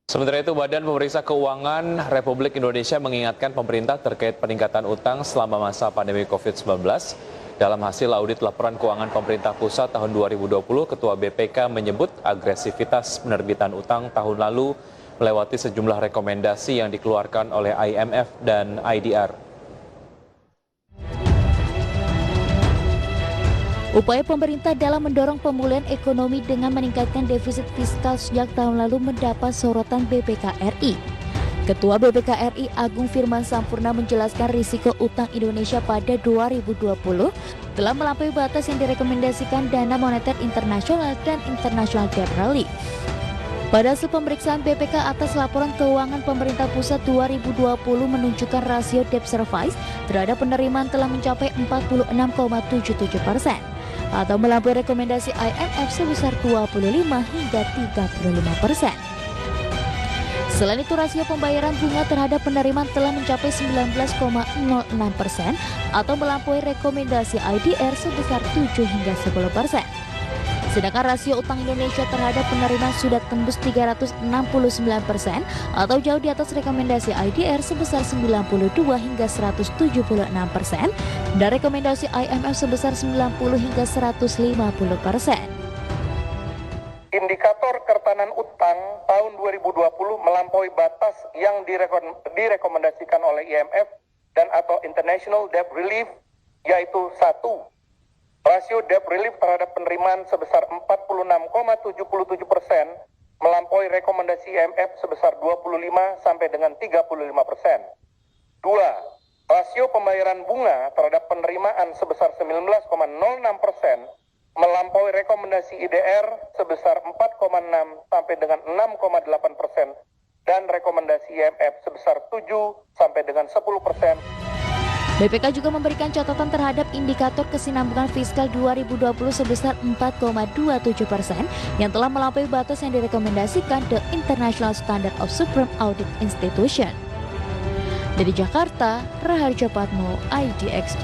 Sementara itu, Badan Pemeriksa Keuangan Republik Indonesia mengingatkan pemerintah terkait peningkatan utang selama masa pandemi COVID-19. Dalam hasil audit laporan keuangan pemerintah pusat tahun 2020, Ketua BPK menyebut agresivitas penerbitan utang tahun lalu melewati sejumlah rekomendasi yang dikeluarkan oleh IMF dan IDR. Upaya pemerintah dalam mendorong pemulihan ekonomi dengan meningkatkan defisit fiskal sejak tahun lalu mendapat sorotan BPK RI. Ketua BPK RI Agung Firman Sampurna menjelaskan risiko utang Indonesia pada 2020 telah melampaui batas yang direkomendasikan Dana Moneter Internasional dan International Debt Relief. Pada hasil pemeriksaan BPK atas laporan keuangan pemerintah pusat 2020 menunjukkan rasio debt service terhadap penerimaan telah mencapai 46,77%. Atau melampaui rekomendasi IMF sebesar 25 hingga 35%. Selain itu, rasio pembayaran bunga terhadap penerimaan telah mencapai 19,06% atau melampaui rekomendasi IDR sebesar 7 hingga 10%. Sedangkan rasio utang Indonesia terhadap penerimaan sudah tembus 369% atau jauh di atas rekomendasi IDR sebesar 92 hingga 176% dan rekomendasi IMF sebesar 90 hingga 150%. Indikator kertanan utang tahun 2020 melampaui batas yang direkomendasikan oleh IMF dan atau International Debt Relief, yaitu 1. Rasio debt relief terhadap penerimaan sebesar 46,77% melampaui rekomendasi IMF sebesar 25 sampai dengan 35%. 2. Rasio pembayaran bunga terhadap penerimaan sebesar 19,06% melampaui rekomendasi IDR sebesar 4,6 sampai dengan 6,8% dan rekomendasi IMF sebesar 7 sampai dengan 10%. BPK juga memberikan catatan terhadap indikator kesinambungan fiskal 2020 sebesar 4,27% yang telah melampaui batas yang direkomendasikan The International Standard of Supreme Audit Institution. Dari Jakarta, Raharjo Patmo, IDX.